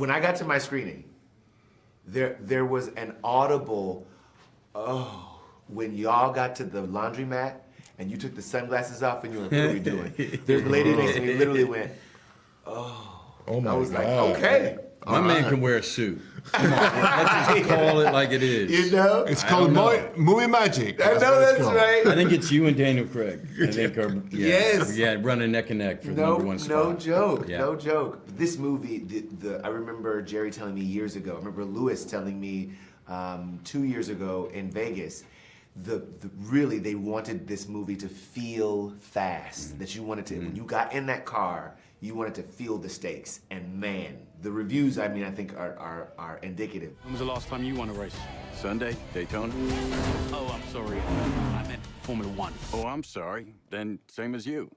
when I got to my screening, there was an audible, oh, when y'all got to the laundromat and you took the sunglasses off and you were like, what are we doing? There's a lady next to me movie went, oh. Oh my God. I was like, okay. My man can wear a suit. Come on, let's just call it like it is. You know? It's called movie magic. I know that's right. I think it's you and Daniel Craig. I think Yes. Yeah, running neck and neck for the number one spot. No joke. Yeah. No joke. This movie, I remember Jerry telling me years ago. I remember Lewis telling me 2 years ago in Vegas. Really, they wanted this movie to feel fast. That you wanted to, when you got in that car, you wanted to feel the stakes. And man, the reviews, I mean, I think are indicative. When was the last time you won a race? Sunday, Daytona. Oh, I'm sorry. I meant Formula One. Oh, I'm sorry. Then same as you.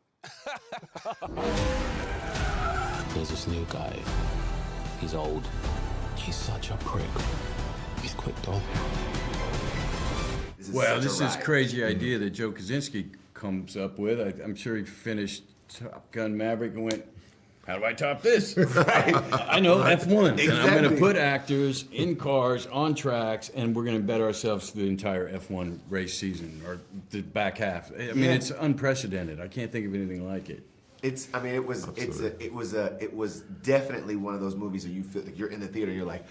There's this new guy. He's old. He's such a prick. He's quick, though. Well, this is crazy idea that Joe Kosinski comes up with. I'm sure he finished Top Gun Maverick and went, how do I top this? Right. I know, F1. Exactly. And I'm going to put actors in cars, on tracks, and we're going to bet ourselves to the entire F1 race season, or the back half. I mean, it's unprecedented. I can't think of anything like it. I mean, it was definitely one of those movies where you feel like you're in the theater, you're like,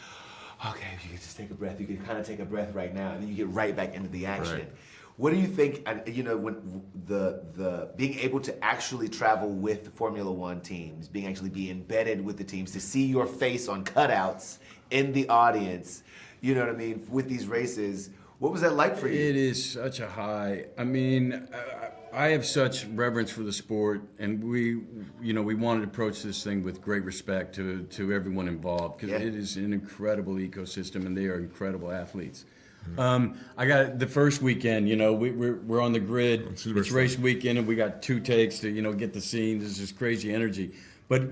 okay, if you could just take a breath, you can kind of take a breath right now, and then you get right back into the action. Right. What do you think, you know, when the being able to actually travel with the Formula One teams, be embedded with the teams, to see your face on cutouts in the audience, you know what I mean, with these races, what was that like for you? It is such a high. I mean, I have such reverence for the sport, and we wanted to approach this thing with great respect to everyone involved, because it is an incredible ecosystem, and they are incredible athletes. I got the first weekend, you know, we're on the grid. It's race weekend, and we got 2 takes to, you know, get the scene. There's this crazy energy, but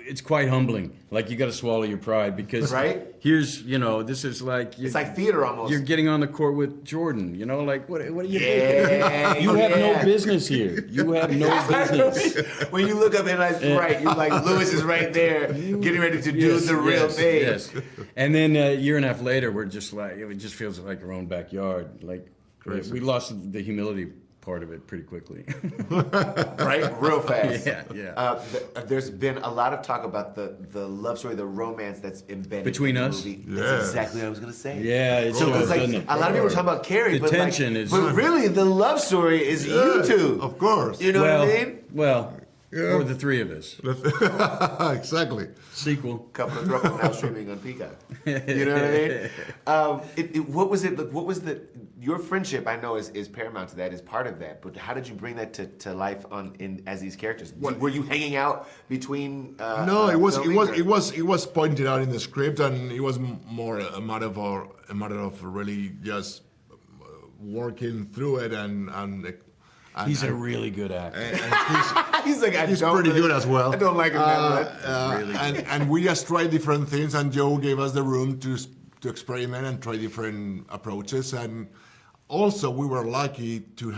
it's quite humbling. Like, you got to swallow your pride, because here's, you know, this is like it's like theater almost. You're getting on the court with Jordan, you know, like what are you thinking? You have no business here. You have no business. When you look up and you're like, Lewis is right there, getting ready to do the real thing. Yes. And then a year and a half later, we're just like, it just feels like our own backyard. Like, we lost the humility part of it pretty quickly. Right? Real fast. Yeah. There's been a lot of talk about the love story, the romance that's embedded between in the us. movie. That's exactly what I was going to say. Yeah, it's so it's like, a lot of people are talking about Carrie, the tension is. But really, the love story is you two. Of course. You know what I mean? Well, or the 3 of us. Exactly. Sequel. Couple of Thruple now streaming on Peacock. You know what I mean? What was it? What was your friendship? I know is paramount to that, is part of that. But how did you bring that to life as these characters? Were you hanging out between? No, it was pointed out in the script, and it was more a matter of really just working through it and he's a really good actor. And he's pretty good as well. I don't like him that much. Really and we just tried different things, and Joe gave us the room to experiment and try different approaches. And also, we were lucky to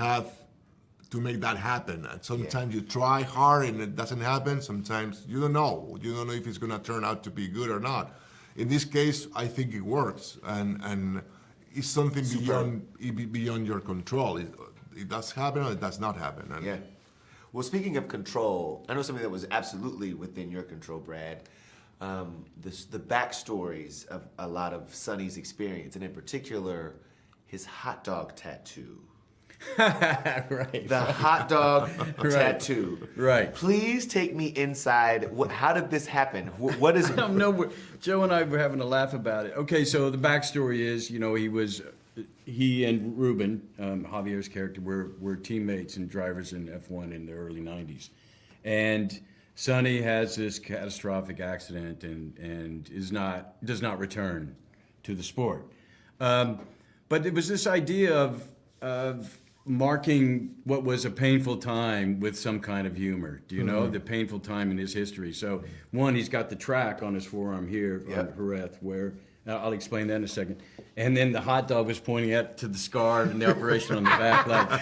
make that happen. And sometimes you try hard and it doesn't happen. Sometimes you don't know. You don't know if it's going to turn out to be good or not. In this case, I think it works, and it's something beyond your control. It does happen or it does not happen. Yeah. Well, speaking of control, I know something that was absolutely within your control, Brad. The backstories of a lot of Sonny's experience, and in particular, his hot dog tattoo. Right. The hot dog tattoo. Right. Please take me inside. How did this happen? What is? I don't know. Joe and I were having a laugh about it. Okay, so the backstory is, you know, he and Rubin, Javier's character, were teammates and drivers in F1 in the early 90s. And Sonny has this catastrophic accident and does not return to the sport. But it was this idea of marking what was a painful time with some kind of humor. Do you know the painful time in his history? So one, he's got the track on his forearm here on Jerez, where I'll explain that in a second. And then the hot dog was pointing at to the scar and the operation on the back, like.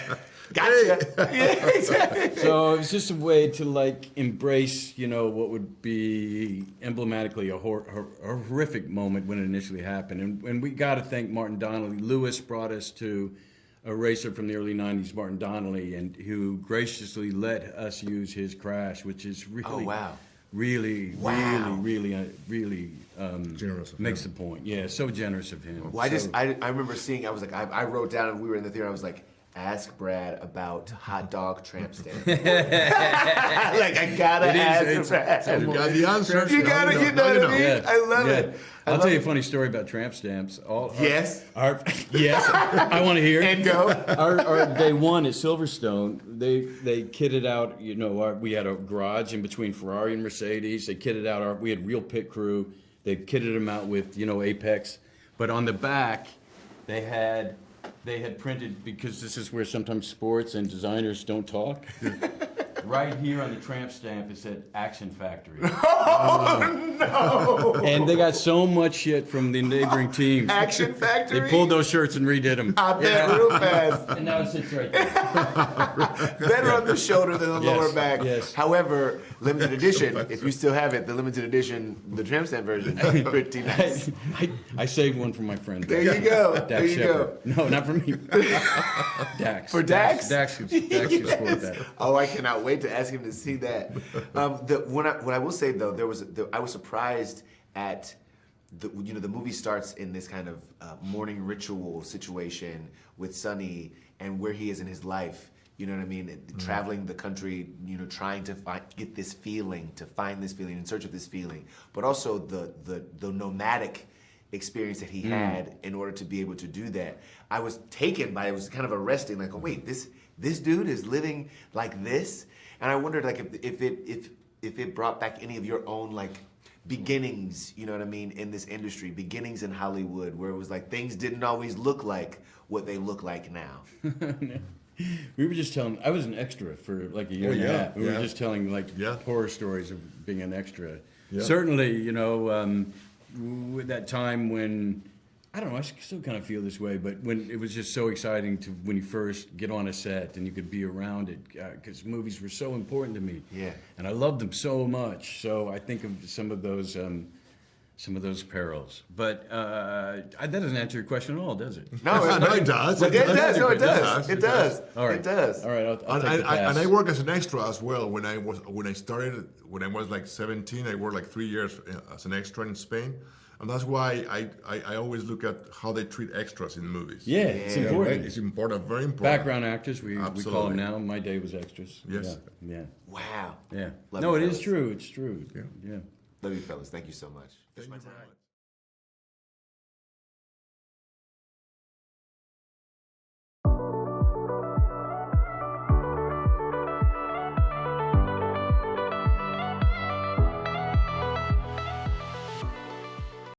Gotcha. Yeah, exactly. So it was just a way to like embrace, what would be emblematically a horrific moment when it initially happened. And we got to thank Martin Donnelly. Lewis brought us to a racer from the early 90s, Martin Donnelly, and who graciously let us use his crash, which is really, really generous makes the point. Yeah, so generous of him. Well, I remember seeing, I wrote down, and we were in the theater, I was like, ask Brad about hot dog tramp stamp. Like, I gotta ask Brad. You got the answer. You gotta, you know what I mean? Yeah. I love it. I'll tell you a funny story about tramp stamps. Yes? Yes, I want to hear. And go. Our day one at Silverstone, they kitted out, we had a garage in between Ferrari and Mercedes. They kitted out we had real pit crew. They kitted them out with, Apex. But on the back, they had printed, because this is where sometimes sports and designers don't talk. Right here on the tramp stamp, it said Action Factory. Oh, no! And they got so much shit from the neighboring teams. Action Factory? They pulled those shirts and redid them. I bet real fast. And now it sits right there. Better on the shoulder than the lower back. Yes. However, limited edition, if you still have it, the limited edition, the tramp stamp version, pretty nice. I saved one for my friend. There you go. Dax There you Shepard. No, not for me. Dax. For Dax? Dax could sport that. Oh, I cannot wait to ask him to see that. What I will say though, I was surprised at the movie starts in this kind of morning ritual situation with Sonny and where he is in his life. You know what I mean? Traveling the country, trying to find this feeling, in search of this feeling, but also the nomadic experience that he had in order to be able to do that. I was taken by it. Was kind of arresting. Like, oh wait, this dude is living like this, and I wondered like if it brought back any of your own like beginnings, you know what I mean, in this industry, beginnings in Hollywood, where it was like things didn't always look like what they look like now. We were just telling. I was an extra for like a year and a half. We were just telling like horror stories of being an extra. Yeah. Certainly, with that time when, I don't know, I still kind of feel this way, but when it was just so exciting when you first get on a set and you could be around it, because movies were so important to me. Yeah. And I loved them so much. So I think of some of those perils. But that doesn't answer your question at all, does it? No, it does. It does. It does. All right. It does. All right. I'll take the pass. And I work as an extra as well. When I was like 17, I worked like 3 years as an extra in Spain. And that's why I always look at how they treat extras in movies. Yeah, it's important. Right? It's important, very important. Background actors, we call them now. My day was extras. Yes. Yeah. Wow. Yeah. Love No, you, it fellas. is true. It's true. Yeah. Love you, fellas. Thank you so much. Thank you very much.